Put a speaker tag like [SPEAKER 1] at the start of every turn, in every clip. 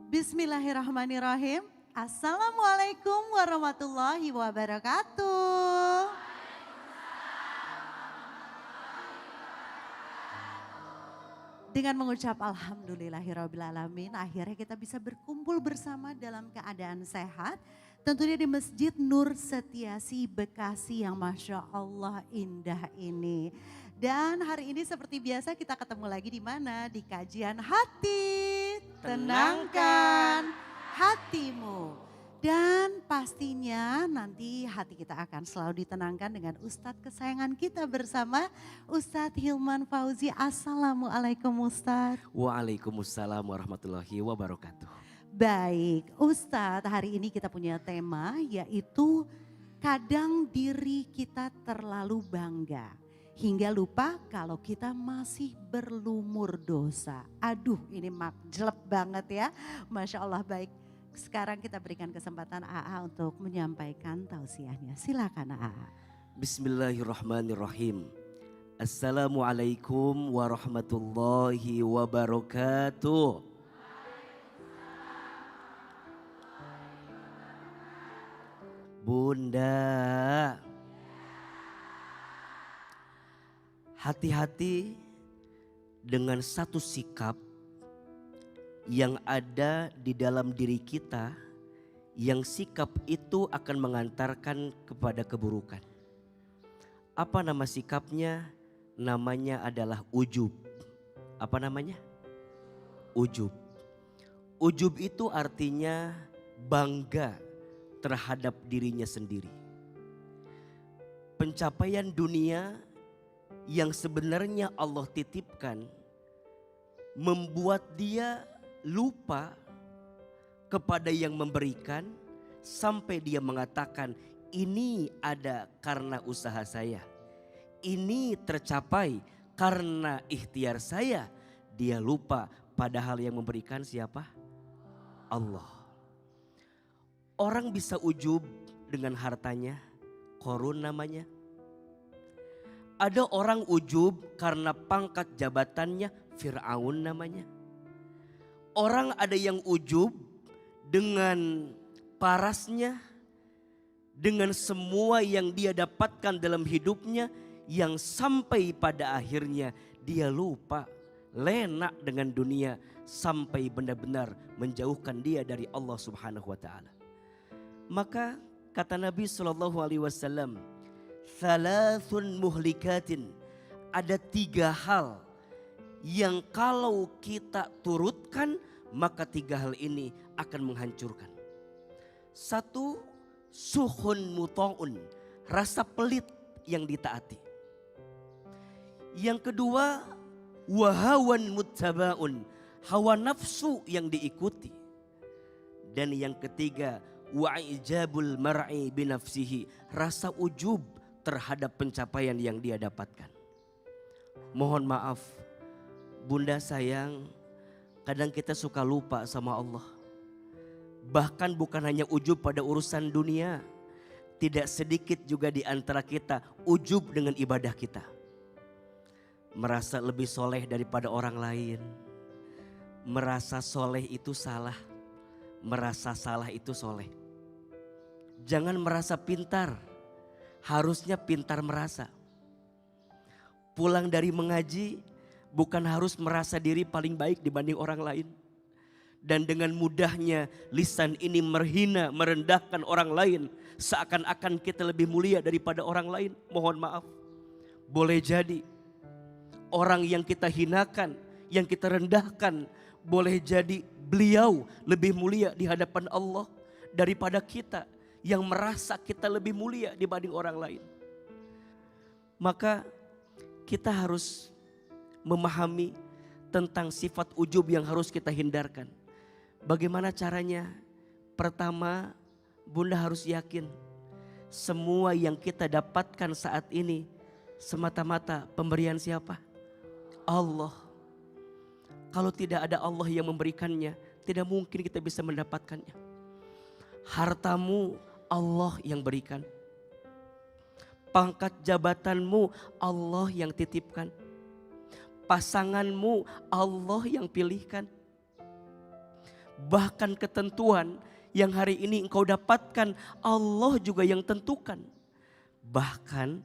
[SPEAKER 1] Bismillahirrahmanirrahim. Assalamualaikum warahmatullahi wabarakatuh. Dengan mengucap alhamdulillahirrabbilalamin, akhirnya kita bisa berkumpul bersama dalam keadaan sehat. Tentunya di Masjid Nur Setiasi Bekasi yang Masya Allah indah ini. Dan hari ini seperti biasa kita ketemu lagi di mana? Di kajian hati. Tenangkan hatimu. Dan pastinya nanti hati kita akan selalu ditenangkan dengan Ustadz kesayangan kita bersama Ustadz Hilman Fauzi. Assalamualaikum Ustadz.
[SPEAKER 2] Waalaikumsalam warahmatullahi wabarakatuh.
[SPEAKER 1] Baik Ustadz, hari ini kita punya tema yaitu kadang diri kita terlalu bangga. Hingga lupa kalau kita masih berlumur dosa. Aduh ini jelek banget ya, Masya Allah baik. Sekarang kita berikan kesempatan AA untuk menyampaikan tausiahnya. Silakan AA.
[SPEAKER 2] Bismillahirrahmanirrahim. Assalamualaikum warahmatullahi wabarakatuh. Bunda, hati-hati dengan satu sikap yang ada di dalam diri kita, yang sikap itu akan mengantarkan kepada keburukan. Apa nama sikapnya? Namanya adalah ujub. Apa namanya? Ujub. Ujub itu artinya bangga terhadap dirinya sendiri. Pencapaian dunia yang sebenarnya Allah titipkan membuat dia lupa kepada yang memberikan sampai dia mengatakan ini ada karena usaha saya. Ini tercapai karena ikhtiar saya. Dia lupa padahal yang memberikan siapa? Allah. Orang bisa ujub dengan hartanya, Qorun namanya. Ada orang ujub karena pangkat jabatannya, Fir'aun namanya. Orang ada yang ujub dengan parasnya, dengan semua yang dia dapatkan dalam hidupnya, yang sampai pada akhirnya dia lupa, lena dengan dunia sampai benar-benar menjauhkan dia dari Allah Subhanahu wa taala. Maka kata Nabi SAW, "Thalathun muhlikatin." Ada 3 hal yang kalau kita turutkan maka 3 hal ini akan menghancurkan. 1, suhun muta'un, rasa pelit yang ditaati. Yang kedua, wahawan muttaba'un, hawa nafsu yang diikuti. Dan yang ketiga, wa'ijabul mar'i binafsihi, rasa ujub terhadap pencapaian yang dia dapatkan. Mohon maaf, Bunda sayang, kadang kita suka lupa sama Allah. Bahkan bukan hanya ujub pada urusan dunia. Tidak sedikit juga di antara kita ujub dengan ibadah kita. Merasa lebih soleh daripada orang lain. Merasa soleh itu salah. Merasa salah itu soleh. Jangan merasa pintar. Harusnya pintar merasa. Pulang dari mengaji, bukan harus merasa diri paling baik dibanding orang lain. Dan dengan mudahnya lisan ini menghina, merendahkan orang lain. Seakan-akan kita lebih mulia daripada orang lain. Mohon maaf. Boleh jadi orang yang kita hinakan, yang kita rendahkan, boleh jadi beliau lebih mulia di hadapan Allah daripada kita yang merasa kita lebih mulia dibanding orang lain. Maka kita harus memahami tentang sifat ujub yang harus kita hindarkan. Bagaimana caranya? Pertama, Bunda harus yakin semua yang kita dapatkan saat ini semata-mata pemberian siapa? Allah. Kalau tidak ada Allah yang memberikannya, tidak mungkin kita bisa mendapatkannya. Hartamu Allah yang berikan. Pangkat jabatanmu Allah yang titipkan. Pasanganmu Allah yang pilihkan. Bahkan ketentuan yang hari ini engkau dapatkan, Allah juga yang tentukan. Bahkan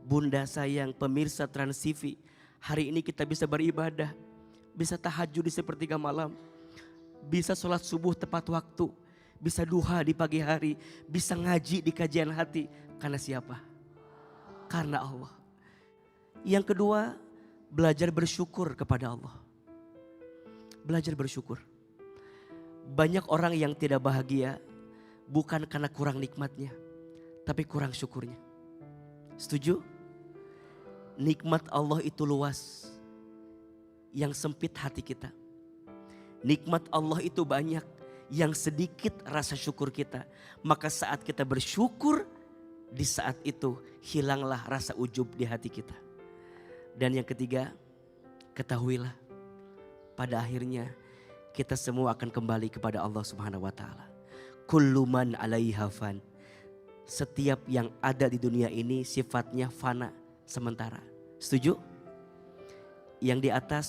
[SPEAKER 2] bunda sayang pemirsa Trans TV, hari ini kita bisa beribadah, bisa tahajud di sepertiga malam, bisa sholat subuh tepat waktu, bisa duha di pagi hari, bisa ngaji di kajian hati. Karena siapa? Karena Allah. Yang kedua, belajar bersyukur kepada Allah. Belajar bersyukur. Banyak orang yang tidak bahagia bukan karena kurang nikmatnya, tapi kurang syukurnya. Setuju? Nikmat Allah itu luas, yang sempit hati kita. Nikmat Allah itu banyak, yang sedikit rasa syukur kita. Maka saat kita bersyukur, di saat itu hilanglah rasa ujub di hati kita. Dan yang ketiga, ketahuilah pada akhirnya kita semua akan kembali kepada Allah Subhanahu wa taala. Kullu man 'alaiha fan. Setiap yang ada di dunia ini sifatnya fana, sementara. Setuju? Yang di atas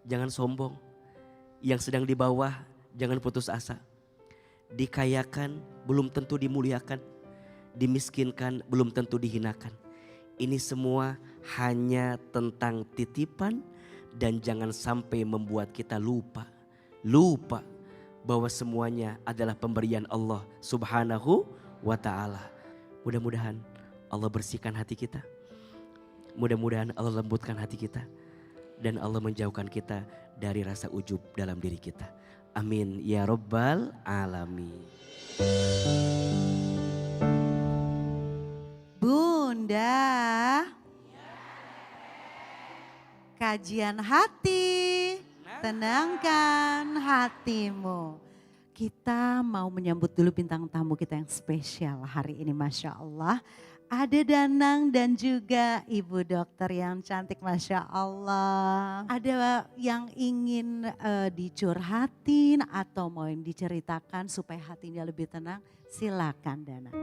[SPEAKER 2] jangan sombong. Yang sedang di bawah jangan putus asa. Dikayakan belum tentu dimuliakan. Dimiskinkan belum tentu dihinakan. Ini semua hanya tentang titipan dan jangan sampai membuat kita lupa bahwa semuanya adalah pemberian Allah Subhanahu wa taala. Mudah-mudahan Allah bersihkan hati kita. Mudah-mudahan Allah lembutkan hati kita dan Allah menjauhkan kita dari rasa ujub dalam diri kita. Amin ya rabbal alamin.
[SPEAKER 1] Bunda, kajian hati, tenangkan hatimu. Kita mau menyambut dulu bintang tamu kita yang spesial hari ini, Masya Allah. Ada Danang dan juga Ibu Dokter yang cantik, Masya Allah. Ada yang ingin dicurhatin atau mau yang diceritakan supaya hatinya lebih tenang? Silakan Danang.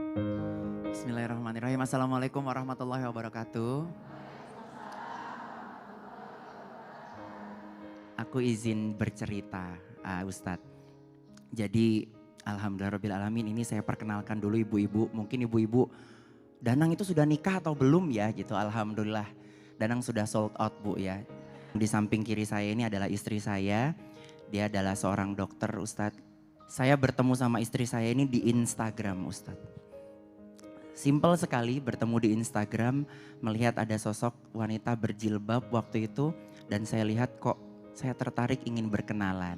[SPEAKER 3] Bismillahirrahmanirrahim. Assalamualaikum warahmatullahi wabarakatuh. Aku izin bercerita, Ustadz. Jadi alhamdulillahirrahmanirrahim, ini saya perkenalkan dulu ibu-ibu. Mungkin ibu-ibu, Danang itu sudah nikah atau belum ya gitu. Alhamdulillah Danang sudah sold out Bu ya. Di samping kiri saya ini adalah istri saya. Dia adalah seorang dokter Ustadz. Saya bertemu sama istri saya ini di Instagram Ustadz. Simple sekali, bertemu di Instagram, melihat ada sosok wanita berjilbab waktu itu. Dan saya lihat kok saya tertarik ingin berkenalan.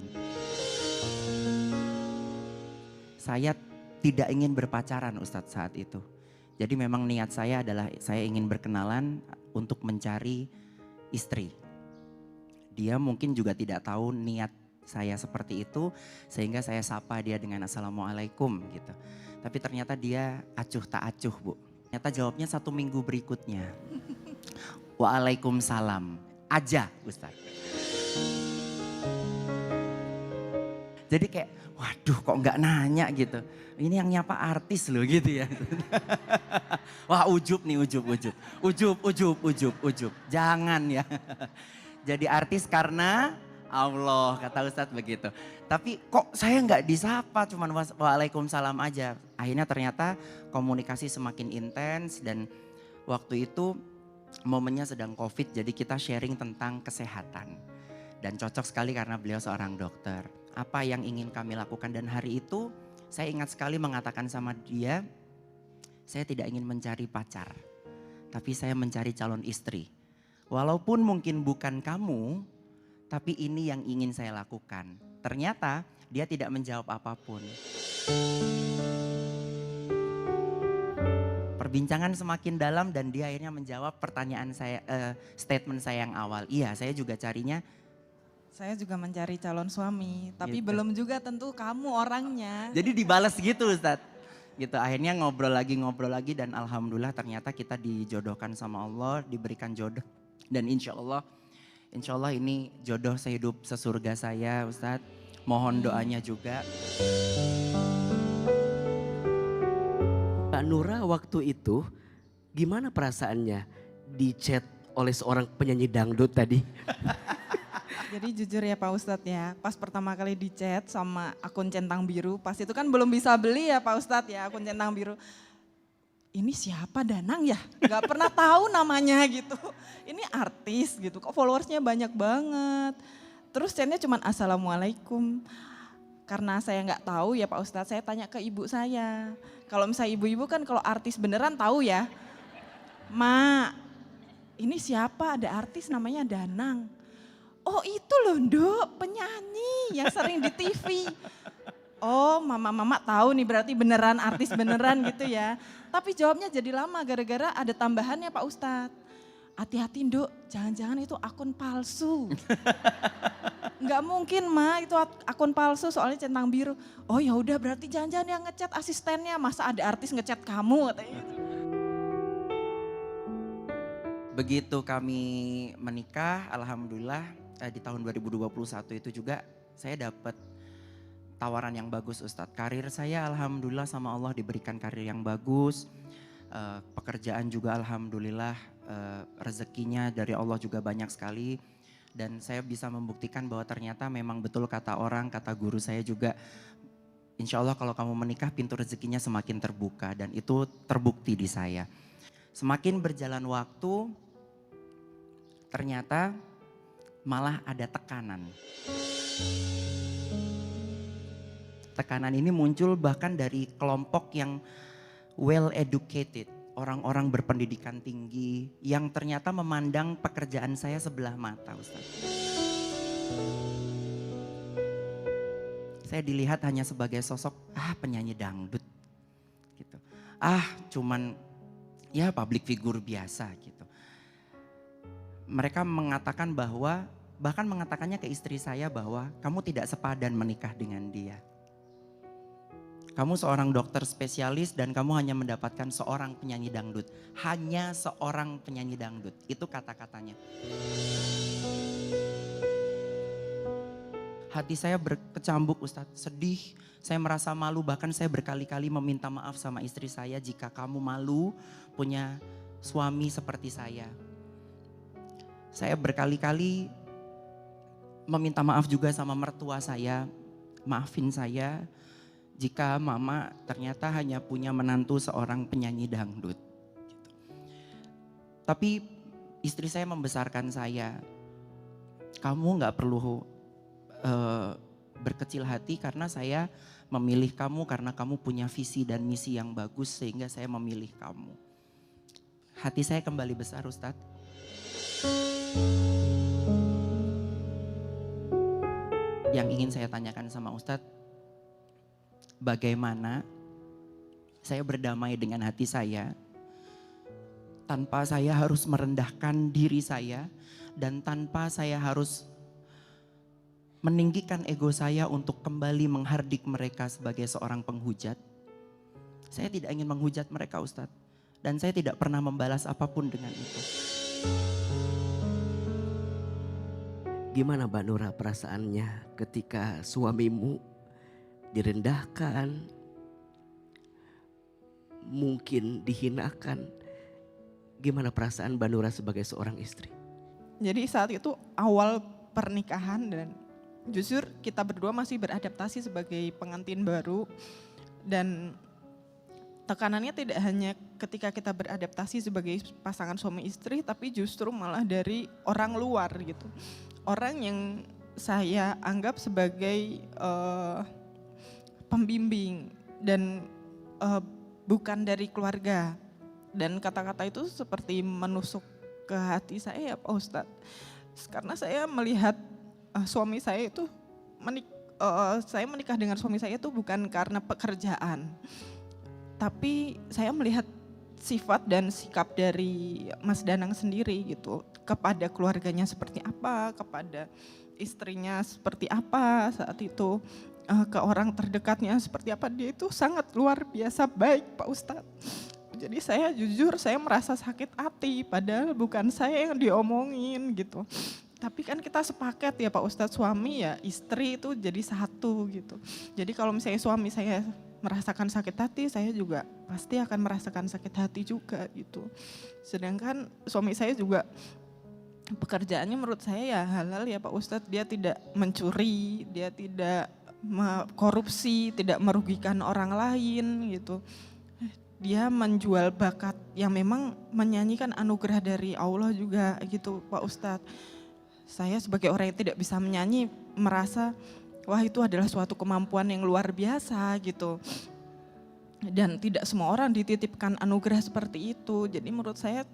[SPEAKER 3] Saya tidak ingin berpacaran Ustadz saat itu. Jadi memang niat saya adalah saya ingin berkenalan untuk mencari istri. Dia mungkin juga tidak tahu niat saya seperti itu, sehingga saya sapa dia dengan assalamualaikum gitu. Tapi ternyata dia acuh tak acuh Bu. Ternyata jawabnya 1 minggu berikutnya. Waalaikumsalam aja Ustadz. Jadi kayak waduh kok nggak nanya gitu. Ini yang nyapa artis loh gitu ya. Wah ujub nih ujub. Jangan ya. Jadi artis karena Allah kata Ustadz begitu. Tapi kok saya nggak disapa cuman waalaikumsalam aja. Akhirnya ternyata komunikasi semakin intens dan waktu itu momennya sedang COVID. Jadi kita sharing tentang kesehatan. Dan cocok sekali karena beliau seorang dokter. Apa yang ingin kami lakukan dan hari itu saya ingat sekali mengatakan sama dia, saya tidak ingin mencari pacar. Tapi saya mencari calon istri. Walaupun mungkin bukan kamu, tapi ini yang ingin saya lakukan. Ternyata dia tidak menjawab apapun. Perbincangan semakin dalam dan dia akhirnya menjawab pertanyaan saya, statement saya yang awal. Iya, saya juga carinya.
[SPEAKER 4] Saya juga mencari calon suami, tapi
[SPEAKER 3] Gitu.
[SPEAKER 4] belum juga tentu kamu orangnya.
[SPEAKER 3] Jadi dibalas gitu Ustadz. Gitu akhirnya ngobrol lagi dan alhamdulillah ternyata kita dijodohkan sama Allah, diberikan jodoh. Dan insya Allah ini jodoh sehidup sesurga saya Ustadz. Mohon doanya juga.
[SPEAKER 2] Kak Nura waktu itu gimana perasaannya di chat oleh seorang penyanyi dangdut tadi?
[SPEAKER 4] Jadi jujur ya Pak Ustadz ya, pas pertama kali di chat sama akun centang biru, pas itu kan belum bisa beli ya Pak Ustadz ya akun centang biru. Ini siapa Danang ya? Gak pernah tahu namanya gitu. Ini artis gitu, kok followersnya banyak banget. Terus chatnya cuma assalamualaikum. Karena saya nggak tahu ya Pak Ustadz, saya tanya ke ibu saya. Kalau misalnya ibu-ibu kan kalau artis beneran tahu ya. Ma, ini siapa? Ada artis namanya Danang. Oh itu loh Nduk, penyanyi yang sering di TV. Oh mama tahu nih berarti beneran artis beneran gitu ya. Tapi jawabnya jadi lama gara-gara ada tambahannya Pak Ustadz. Hati-hati Nduk, jangan-jangan itu akun palsu. Enggak mungkin Ma, itu akun palsu soalnya centang biru. Oh ya udah berarti jangan-jangan yang ngechat asistennya, masa ada artis ngechat kamu katanya.
[SPEAKER 3] Begitu kami menikah, alhamdulillah di tahun 2021 itu juga saya dapat tawaran yang bagus Ustadz. Karir saya alhamdulillah sama Allah diberikan karir yang bagus. Pekerjaan juga alhamdulillah rezekinya dari Allah juga banyak sekali. Dan saya bisa membuktikan bahwa ternyata memang betul kata orang, kata guru saya juga. Insya Allah kalau kamu menikah pintu rezekinya semakin terbuka dan itu terbukti di saya. Semakin berjalan waktu ternyata malah ada tekanan. Tekanan ini muncul bahkan dari kelompok yang well educated, orang-orang berpendidikan tinggi yang ternyata memandang pekerjaan saya sebelah mata, Ustaz. Saya dilihat hanya sebagai sosok penyanyi dangdut gitu. Cuman ya public figure biasa gitu. Mereka mengatakan bahwa, bahkan mengatakannya ke istri saya bahwa kamu tidak sepadan menikah dengan dia. Kamu seorang dokter spesialis dan kamu hanya mendapatkan seorang penyanyi dangdut. Hanya seorang penyanyi dangdut, itu kata-katanya. Hati saya berkecambuk Ustadz, sedih. Saya merasa malu, bahkan saya berkali-kali meminta maaf sama istri saya jika kamu malu punya suami seperti saya. Saya berkali-kali meminta maaf juga sama mertua saya, maafin saya jika mama ternyata hanya punya menantu seorang penyanyi dangdut. Gitu. Tapi istri saya membesarkan saya, kamu gak perlu berkecil hati karena saya memilih kamu karena kamu punya visi dan misi yang bagus sehingga saya memilih kamu. Hati saya kembali besar Ustadz. Yang ingin saya tanyakan sama Ustadz, bagaimana saya berdamai dengan hati saya tanpa saya harus merendahkan diri saya dan tanpa saya harus meninggikan ego saya untuk kembali menghardik mereka sebagai seorang penghujat. Saya tidak ingin menghujat mereka Ustadz dan saya tidak pernah membalas apapun dengan itu.
[SPEAKER 2] Gimana Mbak Nura perasaannya ketika suamimu direndahkan, mungkin dihinakan? Gimana perasaan Mbak Nura sebagai seorang istri?
[SPEAKER 4] Jadi saat itu awal pernikahan dan jujur kita berdua masih beradaptasi sebagai pengantin baru. Dan tekanannya tidak hanya ketika kita beradaptasi sebagai pasangan suami istri, tapi justru malah dari orang luar gitu. Orang yang saya anggap sebagai pembimbing dan bukan dari keluarga. Dan kata-kata itu seperti menusuk ke hati saya ya Pak Ustadz. Karena saya melihat suami saya itu, saya menikah dengan suami saya itu bukan karena pekerjaan. Tapi saya melihat sifat dan sikap dari Mas Danang sendiri gitu. Kepada keluarganya seperti apa, kepada istrinya seperti apa saat itu. Ke orang terdekatnya seperti apa, dia itu sangat luar biasa baik Pak Ustadz. Jadi saya jujur saya merasa sakit hati padahal bukan saya yang diomongin gitu. Tapi kan kita sepakat ya Pak Ustadz, suami ya istri itu jadi satu gitu. Jadi kalau misalnya suami saya merasakan sakit hati, saya juga pasti akan merasakan sakit hati juga gitu. Sedangkan suami saya juga pekerjaannya menurut saya ya halal ya Pak Ustadz. Dia tidak mencuri, dia tidak korupsi, tidak merugikan orang lain gitu. Dia menjual bakat yang memang menyanyikan anugerah dari Allah juga gitu Pak Ustadz. Saya sebagai orang yang tidak bisa menyanyi merasa wah itu adalah suatu kemampuan yang luar biasa gitu. Dan tidak semua orang dititipkan anugerah seperti itu. Jadi menurut saya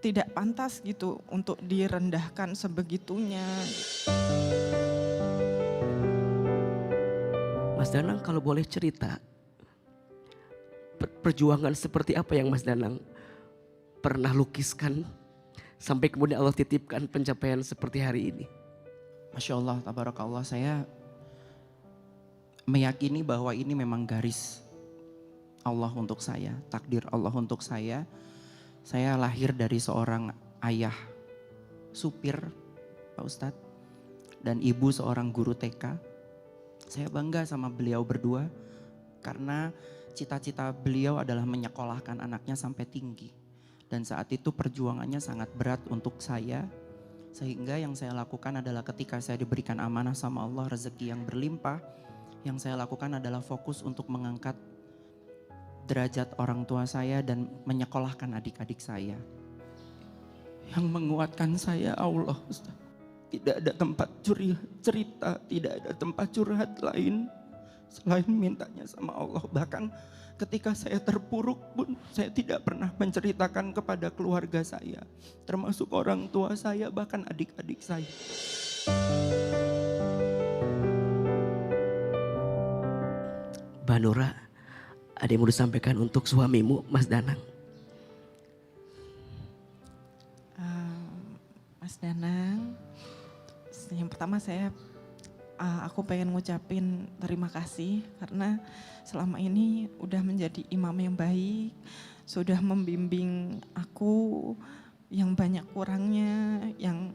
[SPEAKER 4] tidak pantas gitu untuk direndahkan sebegitunya.
[SPEAKER 2] Mas Danang kalau boleh cerita, perjuangan seperti apa yang Mas Danang pernah lukiskan sampai kemudian Allah titipkan pencapaian seperti hari ini?
[SPEAKER 3] Masya Allah, tabarakallah, saya meyakini bahwa ini memang garis Allah untuk saya, takdir Allah untuk saya. Saya lahir dari seorang ayah supir, Pak Ustadz, dan ibu seorang guru TK. Saya bangga sama beliau berdua karena cita-cita beliau adalah menyekolahkan anaknya sampai tinggi. Dan saat itu perjuangannya sangat berat untuk saya. Sehingga yang saya lakukan adalah ketika saya diberikan amanah sama Allah, rezeki yang berlimpah, yang saya lakukan adalah fokus untuk mengangkat derajat orang tua saya dan menyekolahkan adik-adik saya. Yang menguatkan saya Allah, Ustaz. Tidak ada tempat cerita, tidak ada tempat curhat lain selain mintanya sama Allah. Bahkan ketika saya terpuruk pun saya tidak pernah menceritakan kepada keluarga saya, termasuk orang tua saya, bahkan adik-adik saya.
[SPEAKER 2] Mbak Nura, ada yang mau disampaikan untuk suamimu, Mas Danang?
[SPEAKER 4] Mas Danang, yang pertama aku pengen ngucapin terima kasih karena selama ini udah menjadi imam yang baik, sudah membimbing aku yang banyak kurangnya, yang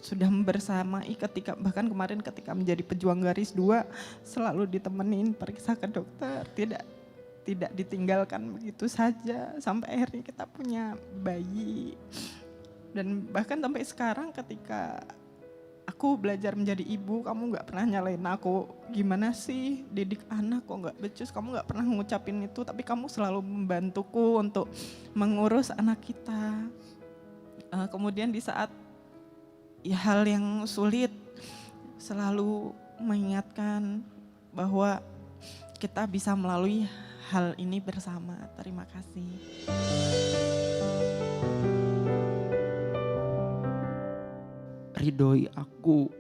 [SPEAKER 4] sudah bersamai bahkan kemarin ketika menjadi pejuang garis 2 selalu ditemenin periksa ke dokter, tidak ditinggalkan begitu saja sampai akhirnya kita punya bayi. Dan bahkan sampai sekarang ketika aku belajar menjadi ibu, kamu gak pernah nyalain aku, gimana sih didik anak kok gak becus, kamu gak pernah ngucapin itu, tapi kamu selalu membantuku untuk mengurus anak kita. Kemudian di saat hal yang sulit selalu mengingatkan bahwa kita bisa melalui hal ini bersama. Terima kasih.
[SPEAKER 3] Ridhoi aku,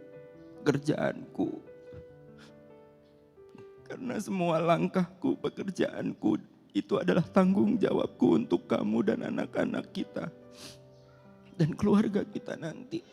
[SPEAKER 3] kerjaanku. Karena semua langkahku, pekerjaanku itu adalah tanggung jawabku untuk kamu dan anak-anak kita. Dan keluarga kita nanti.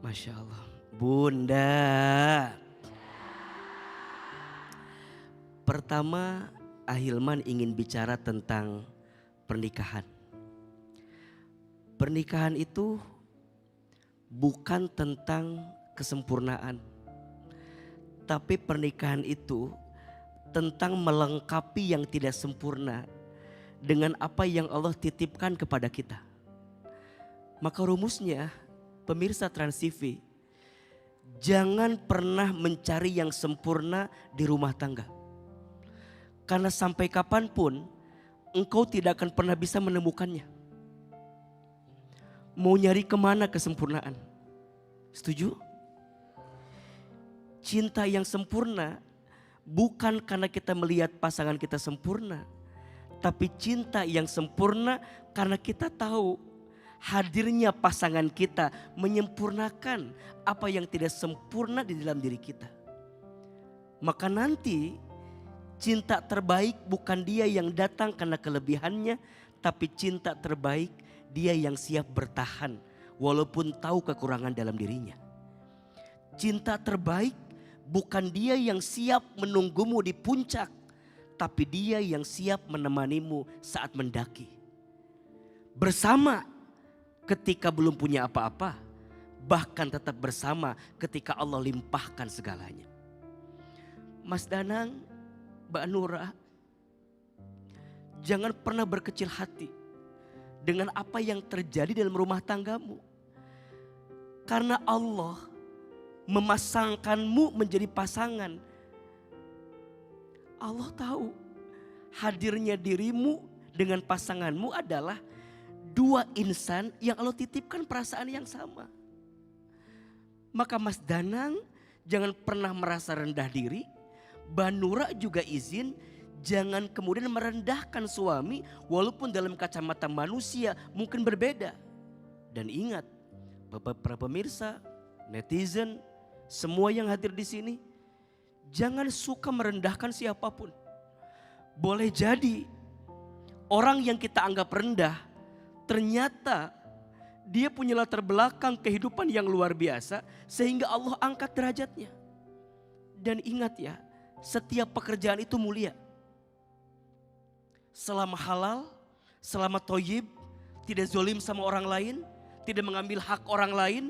[SPEAKER 2] Masya Allah. Bunda. Pertama, Ahilman ingin bicara tentang pernikahan. Pernikahan itu bukan tentang kesempurnaan. Tapi pernikahan itu tentang melengkapi yang tidak sempurna dengan apa yang Allah titipkan kepada kita. Maka rumusnya, pemirsa Trans TV, jangan pernah mencari yang sempurna di rumah tangga. Karena sampai kapanpun engkau tidak akan pernah bisa menemukannya. Mau nyari kemana kesempurnaan? Setuju? Cinta yang sempurna bukan karena kita melihat pasangan kita sempurna. Tapi cinta yang sempurna karena kita tahu hadirnya pasangan kita menyempurnakan apa yang tidak sempurna di dalam diri kita. Maka nanti cinta terbaik bukan dia yang datang karena kelebihannya, tapi cinta terbaik dia yang siap bertahan walaupun tahu kekurangan dalam dirinya. Cinta terbaik bukan dia yang siap menunggumu di puncak, tapi Dia yang siap menemanimu saat mendaki. Bersama ketika belum punya apa-apa, bahkan tetap bersama ketika Allah limpahkan segalanya. Mas Danang, Mbak Nura, jangan pernah berkecil hati dengan apa yang terjadi dalam rumah tanggamu. Karena Allah memasangkanmu menjadi pasangan. Allah tahu hadirnya dirimu dengan pasanganmu adalah dua insan yang Allah titipkan perasaan yang sama. Maka Mas Danang jangan pernah merasa rendah diri. Mbak Nura juga izin jangan kemudian merendahkan suami walaupun dalam kacamata manusia mungkin berbeda. Dan ingat, para pemirsa, netizen, semua yang hadir di sini, jangan suka merendahkan siapapun. Boleh jadi orang yang kita anggap rendah, ternyata dia punya latar belakang kehidupan yang luar biasa sehingga Allah angkat derajatnya. Dan ingat ya, setiap pekerjaan itu mulia. Selama halal, selama toyib, tidak zolim sama orang lain, tidak mengambil hak orang lain,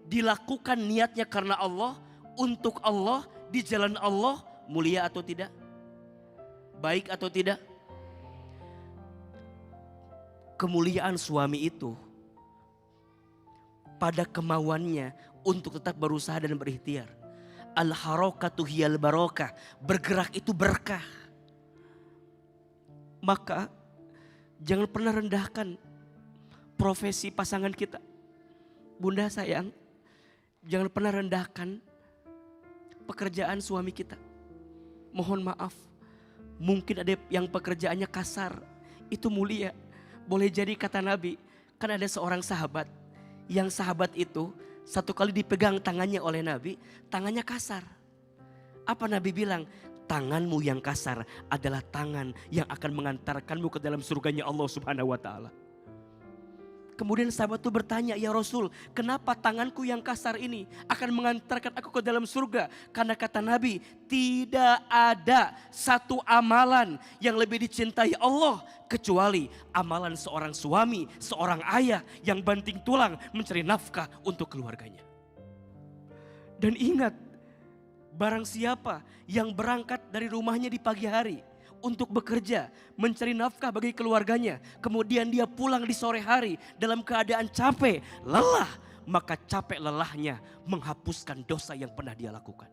[SPEAKER 2] dilakukan niatnya karena Allah, untuk Allah, di jalan Allah, mulia atau tidak? Baik atau tidak? Kemuliaan suami itu pada kemauannya untuk tetap berusaha dan berikhtiar. Al-harakatu hiyal barokah, bergerak itu berkah. Maka jangan pernah rendahkan profesi pasangan kita. Bunda sayang, jangan pernah rendahkan pekerjaan suami kita. Mohon maaf, mungkin ada yang pekerjaannya kasar, itu mulia. Boleh jadi kata Nabi, kan ada seorang sahabat, yang sahabat itu satu kali dipegang tangannya oleh Nabi, tangannya kasar. Apa Nabi bilang? Tanganmu yang kasar adalah tangan yang akan mengantarkanmu ke dalam surganya Allah Subhanahu wa Ta'ala. Kemudian sahabat itu bertanya, ya Rasul, kenapa tanganku yang kasar ini akan mengantarkan aku ke dalam surga? Karena kata Nabi, tidak ada satu amalan yang lebih dicintai Allah kecuali amalan seorang suami, seorang ayah yang banting tulang mencari nafkah untuk keluarganya. Dan ingat, barang siapa yang berangkat dari rumahnya di pagi hari untuk bekerja, mencari nafkah bagi keluarganya, kemudian dia pulang di sore hari dalam keadaan capek, lelah, maka capek lelahnya menghapuskan dosa yang pernah dia lakukan.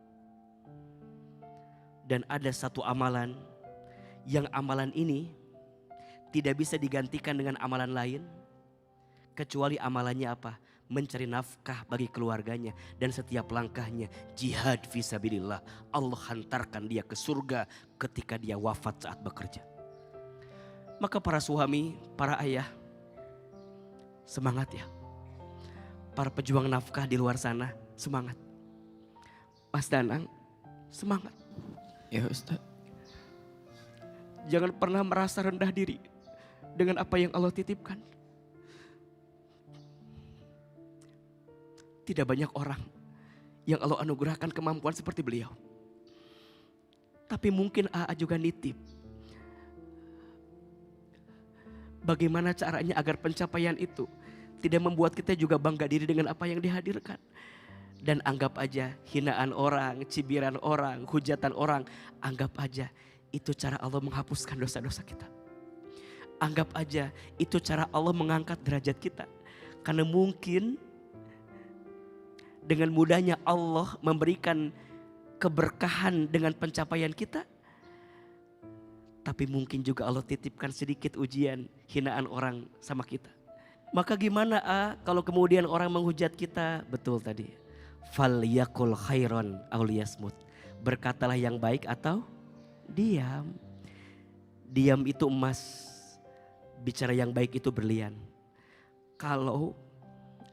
[SPEAKER 2] Dan ada satu amalan, yang amalan ini tidak bisa digantikan dengan amalan lain, kecuali amalannya apa? Mencari nafkah bagi keluarganya, dan setiap langkahnya jihad fisabilillah. Allah hantarkan dia ke surga ketika dia wafat saat bekerja. Maka para suami, para ayah, semangat ya. Para pejuang nafkah di luar sana, semangat. Mas Danang, semangat.
[SPEAKER 3] Ya Ustaz.
[SPEAKER 2] Jangan pernah merasa rendah diri dengan apa yang Allah titipkan. Tidak banyak orang yang Allah anugerahkan kemampuan seperti beliau. Tapi mungkin AA juga nitip. Bagaimana caranya agar pencapaian itu tidak membuat kita juga bangga diri dengan apa yang dihadirkan. Dan anggap aja hinaan orang, cibiran orang, hujatan orang. Anggap aja itu cara Allah menghapuskan dosa-dosa kita. Anggap aja itu cara Allah mengangkat derajat kita. Karena mungkin dengan mudahnya Allah memberikan keberkahan dengan pencapaian kita. Tapi mungkin juga Allah titipkan sedikit ujian, hinaan orang sama kita. Maka gimana kalau kemudian orang menghujat kita? Betul tadi. Falyakul khairon aw liyasmut. Berkatalah yang baik atau diam. Diam itu emas. Bicara yang baik itu berlian. Kalau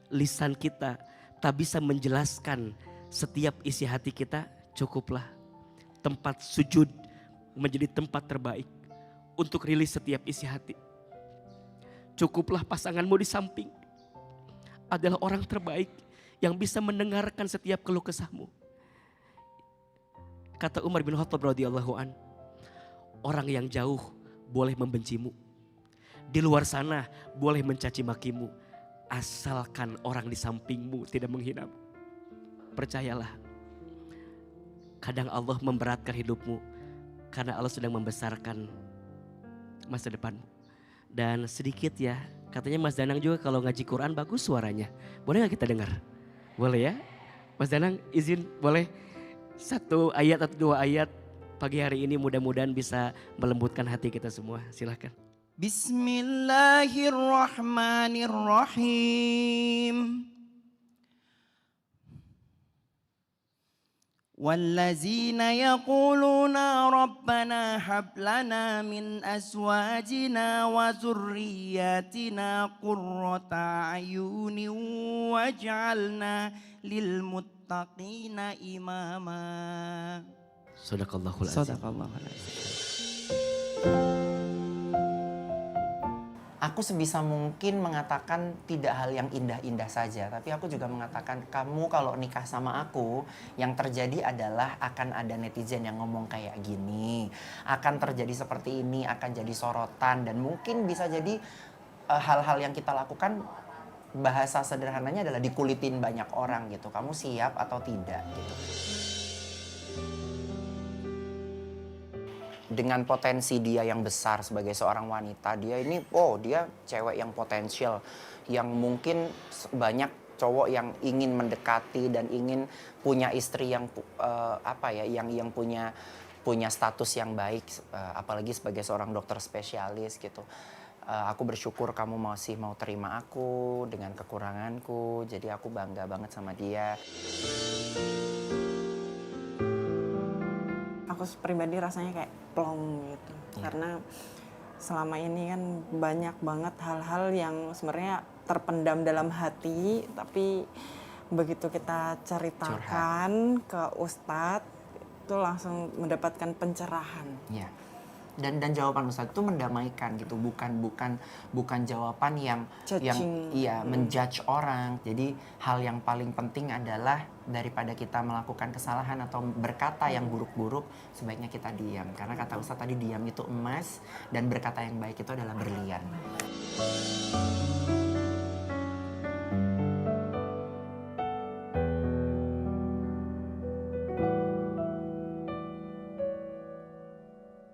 [SPEAKER 2] lisan kita tak bisa menjelaskan setiap isi hati kita, cukuplah tempat sujud menjadi tempat terbaik untuk rilis setiap isi hati. Cukuplah pasanganmu di samping adalah orang terbaik yang bisa mendengarkan setiap keluh kesahmu. Kata Umar bin Khattab radhiyallahu an, orang yang jauh boleh membencimu. Di luar sana boleh mencaci makimu. Asalkan orang di sampingmu tidak menghinamu. Percayalah, kadang Allah memberatkan hidupmu karena Allah sedang membesarkan masa depanmu. Dan sedikit ya, katanya Mas Danang juga kalau ngaji Quran bagus suaranya. Boleh gak kita dengar? Boleh ya? Mas Danang izin boleh 1 ayat atau 2 ayat pagi hari ini mudah-mudahan bisa melembutkan hati kita semua. Silahkan.
[SPEAKER 3] Bismillahirrahmanirrahim. والذين يقولون ربنا هب لنا من أزواجنا وذرياتنا قرة أعين واجعلنا للمتقين إماما.
[SPEAKER 2] Sadaqallahul azim.
[SPEAKER 3] Aku sebisa mungkin mengatakan tidak hal yang indah-indah saja, tapi aku juga mengatakan kamu kalau nikah sama aku, yang terjadi adalah akan ada netizen yang ngomong kayak gini, akan terjadi seperti ini, akan jadi sorotan, dan mungkin bisa jadi hal-hal yang kita lakukan bahasa sederhananya adalah dikulitin banyak orang gitu. Kamu siap atau tidak gitu. Dengan potensi dia yang besar sebagai seorang wanita, dia ini, dia cewek yang potensial, yang mungkin banyak cowok yang ingin mendekati dan ingin punya istri yang yang punya status yang baik, apalagi sebagai seorang dokter spesialis gitu. Aku bersyukur kamu masih mau terima aku dengan kekuranganku, jadi aku bangga banget sama dia.
[SPEAKER 4] Aku pribadi rasanya kayak plong gitu. Karena selama ini kan banyak banget hal-hal yang sebenarnya terpendam dalam hati, tapi begitu kita ceritakan ke Ustadz itu langsung mendapatkan pencerahan.
[SPEAKER 3] Ya. Dan jawaban Ustadz itu mendamaikan gitu, bukan jawaban yang menjudge orang. Jadi hal yang paling penting adalah daripada kita melakukan kesalahan atau berkata yang buruk-buruk, sebaiknya kita diam. Karena kata Ustadz tadi, diam itu emas dan berkata yang baik itu adalah berlian.